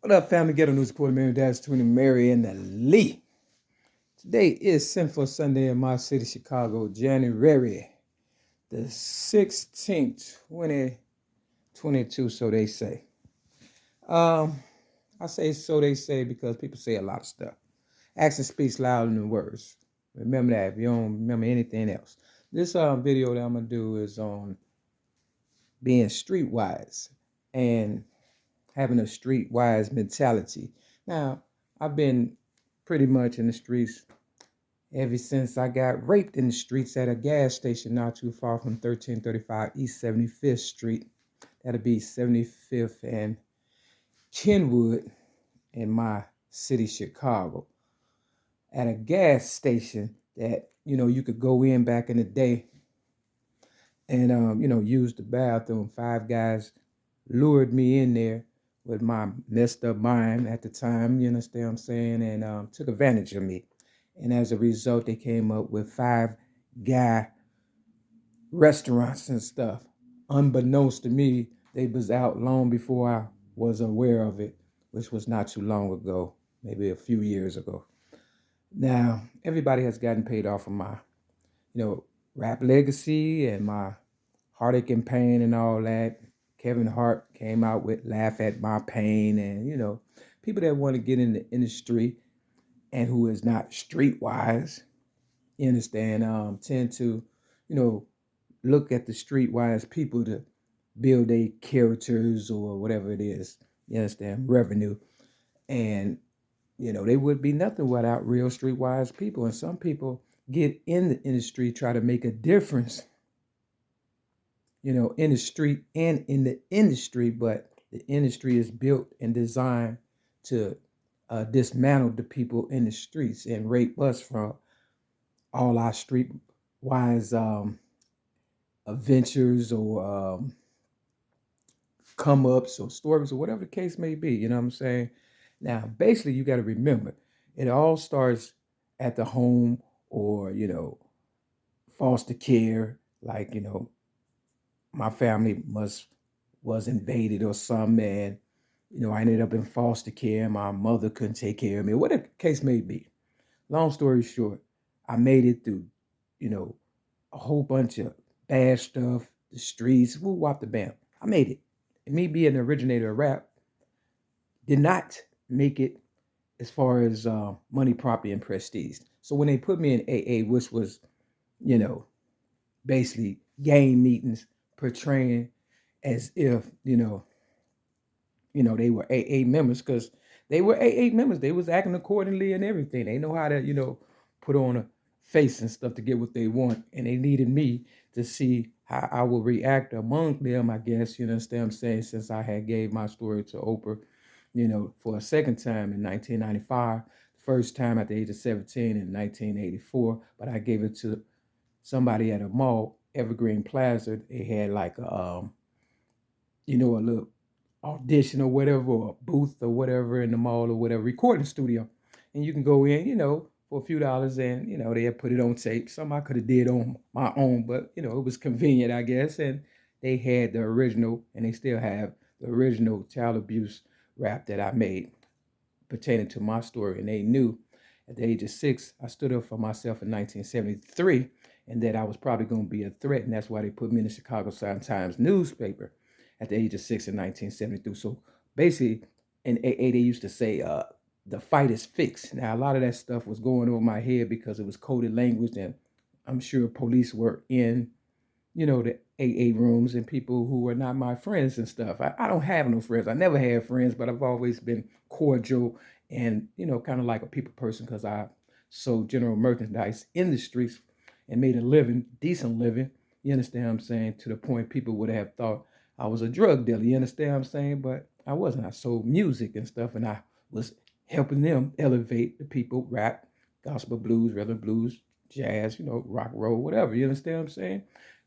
What up, family? Ghetto News Supporter Mary Dash, Twin and Mary and the Lee. Today is Sinful Sunday in my city, Chicago, January the 16th, 2022, so they say. I say so they say because people say a lot of stuff. Action speaks louder than words. Remember that if you don't remember anything else. This video that I'm going to do is on being streetwise and having a streetwise mentality. Now, I've been pretty much in the streets ever since I got raped in the streets at a gas station not too far from 1335 East 75th Street. That'll be 75th and Kenwood in my city, Chicago. At a gas station that, you could go in back in the day and, use the bathroom. 5 guys lured me in there with my messed up mind at the time, you understand what I'm saying, and took advantage of me. And as a result, they came up with 5 guy restaurants and stuff. Unbeknownst to me, they was out long before I was aware of it, which was not too long ago, maybe a few years ago. Now, everybody has gotten paid off of my, rap legacy and my heartache and pain and all that. Kevin Hart came out with Laugh at My Pain, and, people that want to get in the industry and who is not streetwise, you understand, tend to, look at the streetwise people to build their characters or whatever it is, you understand, revenue. And, they would be nothing without real streetwise people. And some people get in the industry, try to make a difference, in the street and in the industry, but the industry is built and designed to dismantle the people in the streets and rape us from all our streetwise adventures or come-ups or stories or whatever the case may be, you know what I'm saying? Now, basically, you got to remember, it all starts at the home or, foster care, like, my family was invaded or something, and I ended up in foster care. My mother couldn't take care of me, whatever the case may be. Long story short, I made it through, a whole bunch of bad stuff, the streets, woo wop the bam. I made it. And me being the originator of rap did not make it as far as money, property, and prestige. So when they put me in AA, which was, basically gang meetings, portraying as if, they were AA members, because they were AA members. They was acting accordingly and everything. They know how to, put on a face and stuff to get what they want. And they needed me to see how I would react among them, I guess, you understand what I'm saying, since I had gave my story to Oprah, for a second time in 1995, first time at the age of 17 in 1984, but I gave it to somebody at a mall, Evergreen Plaza. They had like a little audition or whatever, or a booth or whatever in the mall or whatever, recording studio. And you can go in, for a few dollars, and, they had put it on tape. Some I could have did on my own, but, it was convenient, I guess. And they had the original, and they still have the original child abuse rap that I made pertaining to my story. And they knew at the age of 6, I stood up for myself in 1973, and that I was probably going to be a threat. And that's why they put me in the Chicago Sun-Times newspaper at the age of 6 in 1973. So basically, in AA, they used to say, the fight is fixed. Now, a lot of that stuff was going over my head because it was coded language, and I'm sure police were in, the AA rooms, and people who were not my friends and stuff. I don't have no friends. I never had friends, but I've always been cordial and, kind of like a people person, because I sold general merchandise in the streets and made a living, decent living. You understand what I'm saying? To the point people would have thought I was a drug dealer. You understand what I'm saying? But I wasn't. I sold music and stuff, and I was helping them elevate the people, rap, gospel blues, rhythm blues, jazz, rock roll, whatever. You understand what I'm saying?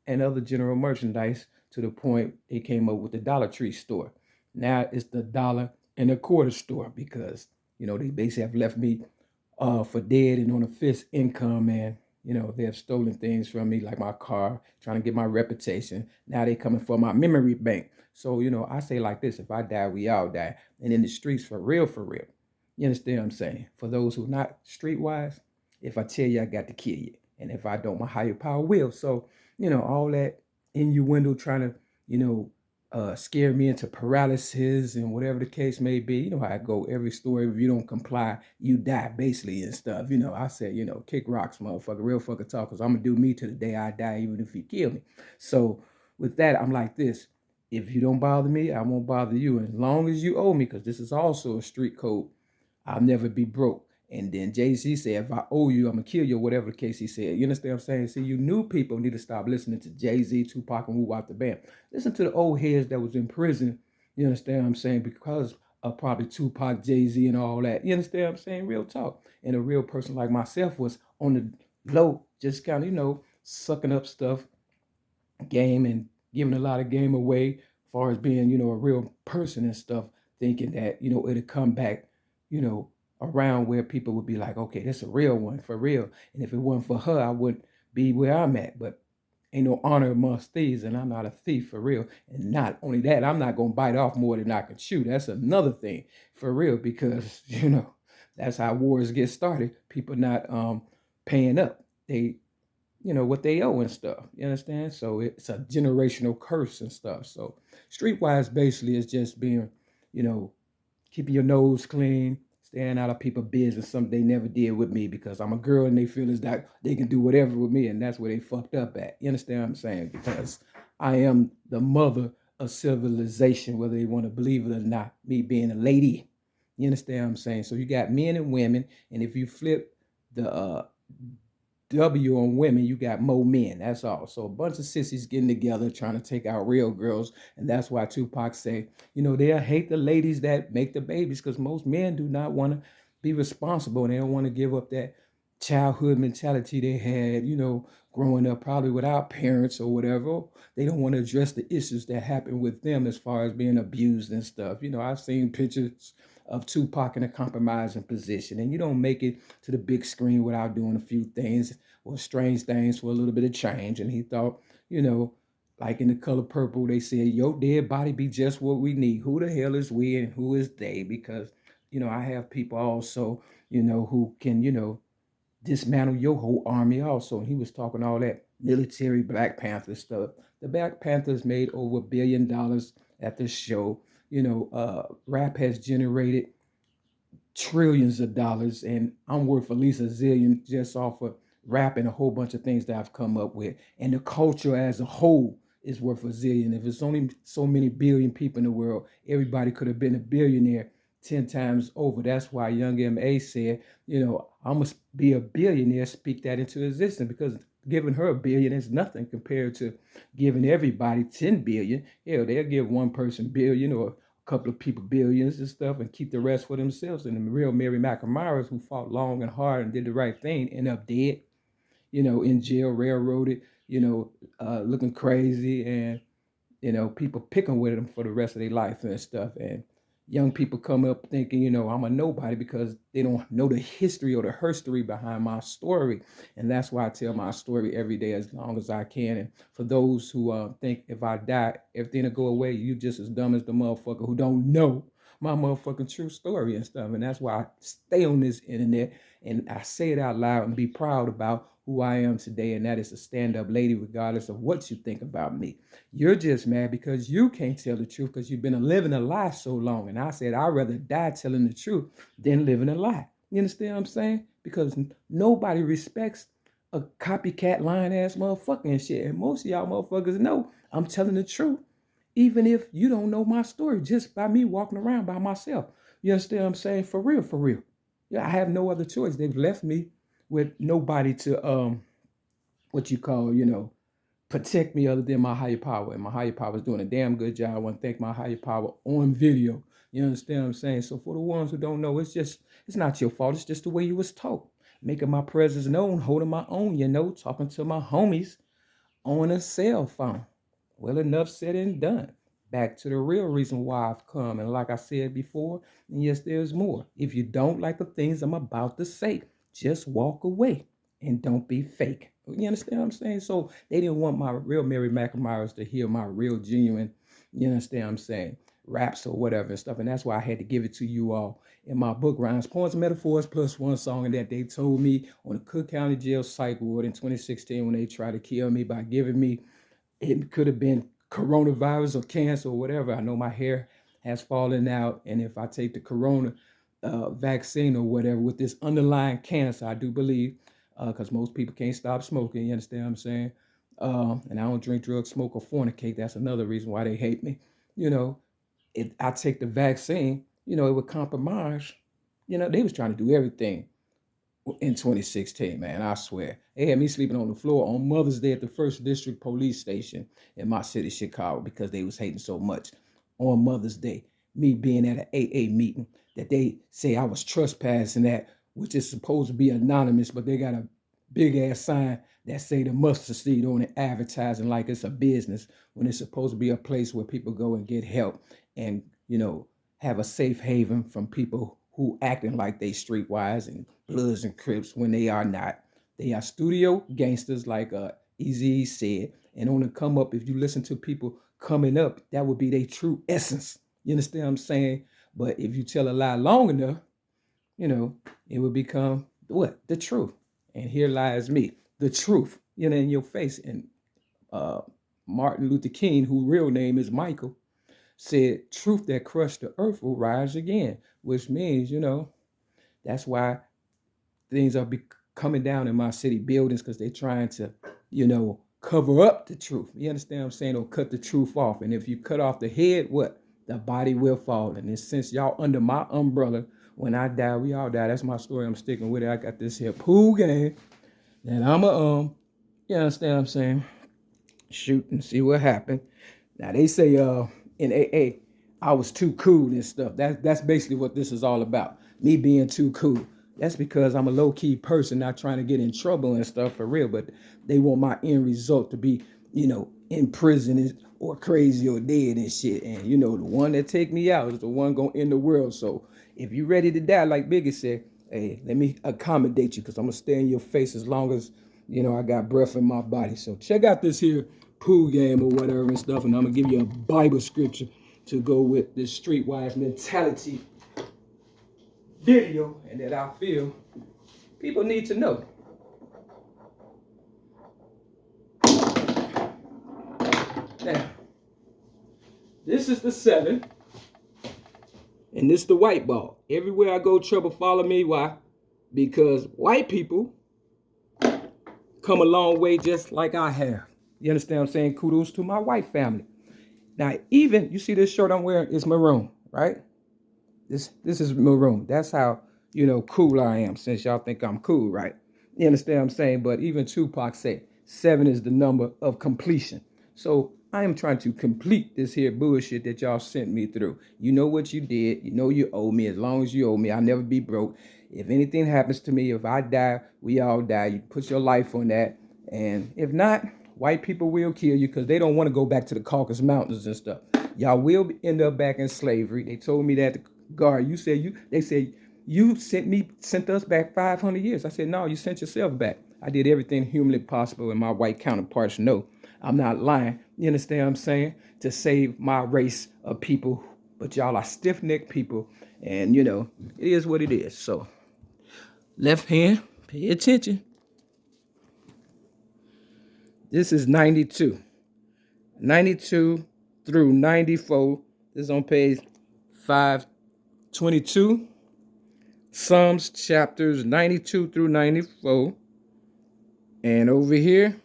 And other general merchandise, to the point they came up with the Dollar Tree store. Now it's the $1.25 store, because, they basically have left me for dead and on a fixed income, and You know, they have stolen things from me, like my car, trying to get my reputation. Now they coming for my memory bank. So, you know, I say like this, if I die, we all die. And in the streets, for real, for real. You understand what I'm saying? For those who are not streetwise, if I tell you, I got to kill you. And if I don't, my higher power will. So, you know, all that innuendo trying to, you know, scare me into paralysis and whatever the case may be. You know how I go. Every story, if you don't comply, you die, basically, and stuff. You know, I said, you know, kick rocks, motherfucker, real fucking talk, because I'm going to do me to the day I die, even if you kill me. So with that, I'm like this. If you don't bother me, I won't bother you. And as long as you owe me, because this is also a street code, I'll never be broke. And then Jay-Z said, if I owe you, I'm going to kill you, or whatever the case he said. You understand what I'm saying? See, you new people need to stop listening to Jay-Z, Tupac, and Wu out the band. Listen to the old heads that was in prison, you understand what I'm saying, because of probably Tupac, Jay-Z, and all that. You understand what I'm saying? Real talk. And a real person like myself was on the low, just kind of, you know, sucking up stuff, game, and giving a lot of game away as far as being, you know, a real person and stuff, thinking that, you know, it'll come back, you know, around where people would be like, okay, that's a real one for real. And if it wasn't for her, I wouldn't be where I'm at. But ain't no honor amongst thieves, and I'm not a thief for real. And not only that, I'm not gonna bite off more than I can chew. That's another thing for real, because you know, that's how wars get started. People not paying up. They, you know, what they owe and stuff. You understand? So it's a generational curse and stuff. So streetwise basically is just being, you know, keeping your nose clean, staying out of people's business, something they never did with me, because I'm a girl and they feel as that they can do whatever with me, and that's where they fucked up at. You understand what I'm saying? Because I am the mother of civilization, whether they want to believe it or not, me being a lady. You understand what I'm saying? So you got men and women, and if you flip the W on women, you got more men. That's all. So a bunch of sissies getting together trying to take out real girls. And that's why Tupac say, you know, they'll hate the ladies that make the babies, because most men do not want to be responsible, and they don't want to give up that childhood mentality they had, you know, growing up probably without parents or whatever. They don't want to address the issues that happen with them as far as being abused and stuff. You know, I've seen pictures of Tupac in a compromising position, and you don't make it to the big screen without doing a few things or strange things for a little bit of change. And he thought, you know, like in The Color Purple, they said, your dead body be just what we need. Who the hell is we and who is they? Because, you know, I have people also, you know, who can, you know, dismantle your whole army also. And he was talking all that military Black Panther stuff. The Black Panthers made over $1 billion at this show. You know, rap has generated trillions of dollars, and I'm worth at least a zillion just off of rap and a whole bunch of things that I've come up with. And the culture as a whole is worth a zillion. If it's only so many billion people in the world, everybody could have been a billionaire 10 times over. That's why Young M.A. said, you know, I must be a billionaire, speak that into existence, because giving her $1 billion is nothing compared to giving everybody 10 billion. Hell, they'll give one person billion or a couple of people billions and stuff and keep the rest for themselves. And the real Mary McNamara's, who fought long and hard and did the right thing, end up dead, you know, in jail, railroaded, you know, looking crazy, and, you know, people picking with them for the rest of their life and stuff. And young people come up thinking, you know, I'm a nobody, because they don't know the history or the herstory behind my story. And that's why I tell my story every day as long as I can. And for those who think if I die, everything will go away, you just as dumb as the motherfucker who don't know my motherfucking true story and stuff. And that's why I stay on this internet and I say it out loud and be proud about who I am today, and that is a stand-up lady, regardless of what you think about me. You're just mad because you can't tell the truth, because you've been living a lie so long. And I said, I'd rather die telling the truth than living a lie. You understand what I'm saying? Because nobody respects a copycat lying ass motherfucker and shit. And most of y'all motherfuckers know I'm telling the truth, even if you don't know my story, just by me walking around by myself. You understand what I'm saying? For real, for real. Yeah, I have no other choice. They've left me with nobody to what you call, you know, protect me other than my higher power. And my higher power is doing a damn good job. I want to thank my higher power on video. You understand what I'm saying? So for the ones who don't know, it's not your fault. It's just the way you was taught. Making my presence known, holding my own, you know, talking to my homies on a cell phone. Well, enough said and done. Back to the real reason why I've come. And like I said before, and yes, there's more. If you don't like the things I'm about to say, just walk away. and don't be fake. You understand what I'm saying? So they didn't want my real Mary McNamara's to hear my real genuine, you understand what I'm saying, raps or whatever and stuff. And that's why I had to give it to you all in my book, Rhymes, Poems, and Metaphors, plus one song. And that they told me on the Cook County Jail psych ward in 2016 when they tried to kill me by giving me, it could have been coronavirus or cancer or whatever. I know my hair has fallen out. And if I take the corona vaccine or whatever with this underlying cancer, I do believe, because most people can't stop smoking. You understand what I'm saying? And I don't drink, drugs, smoke, or fornicate. That's another reason why they hate me. You know, if I take the vaccine, you know, it would compromise. You know, they was trying to do everything in 2016, man. I swear. They had me sleeping on the floor on Mother's Day at the 1st District Police Station in my city, Chicago, because they was hating so much on Mother's Day. Me being at an AA meeting that they say I was trespassing at, which is supposed to be anonymous, but they got a big ass sign that say the mustard seed on it, advertising like it's a business when it's supposed to be a place where people go and get help and, you know, have a safe haven from people who acting like they streetwise and Bloods and Crips when they are not. They are studio gangsters, like Eazy said. And on the come up, if you listen to people coming up, that would be their true essence. You understand what I'm saying? But if you tell a lie long enough, you know, it would become what? The truth. And here lies me, the truth, you know, in your face. And Martin Luther King, whose real name is Michael, said, truth that crushed the earth will rise again, which means, you know, that's why things are coming down in my city buildings, because they're trying to, you know, cover up the truth. You understand what I'm saying? Or cut the truth off. And if you cut off the head, what? The body will fall. And since y'all under my umbrella, when I die, we all die. That's my story. I'm sticking with it. I got this here pool game. And I'm you understand what I'm saying? Shoot and see what happened. Now they say in AA, I was too cool and stuff. That's basically what this is all about. Me being too cool. That's because I'm a low-key person, not trying to get in trouble and stuff for real, but they want my end result to be, you know, in prison or crazy or dead and shit. And, you know, the one that take me out is the one gonna end the world. So if you ready to die, like Biggie said, hey, let me accommodate you, because I'm gonna stay in your face as long as, you know, I got breath in my body. So check out this here pool game or whatever and stuff, and I'm gonna give you a Bible scripture to go with this Streetwise mentality video, and that I feel people need to know. Now, this is the 7, and this is the white ball. Everywhere I go, trouble follow me. Why? Because white people come a long way just like I have. You understand what I'm saying? Kudos to my white family. Now, even, you see this shirt I'm wearing is maroon, right? This is maroon. That's how, you know, cool I am, since y'all think I'm cool, right? You understand what I'm saying? But even Tupac said 7 is the number of completion. So I am trying to complete this here bullshit that y'all sent me through. You know what you did. You know you owe me. As long as you owe me, I'll never be broke. If anything happens to me, if I die, we all die. You put your life on that. And if not, white people will kill you, because they don't want to go back to the Caucasus Mountains and stuff. Y'all will end up back in slavery. They told me that. Guard, you said they said you sent us back 500 years. I said, no, you sent yourself back. I did everything humanly possible, and my white counterparts know I'm not lying. You understand what I'm saying? To save my race of people. But y'all are stiff-necked people, and you know, it is what it is. So, left hand, pay attention. This is 92. 92 through 94. This is on page 522. Psalms chapters 92 through 94. And over here,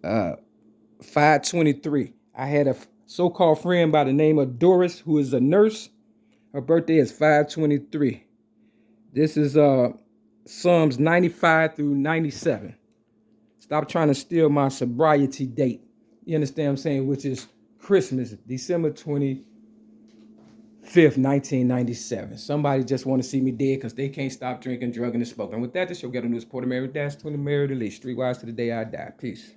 523. I had a so-called friend by the name of Doris, who is a nurse. Her birthday is 523. This is Psalms 95 through 97. Stop trying to steal my sobriety date. You understand what I'm saying? Which is Christmas, December 25th, 1997. Somebody just want to see me dead because they can't stop drinking, drugging, and smoking. With that, this show get a news Porter Mary Dash, 20 Mary to Lee. Streetwise to the day I die. Peace.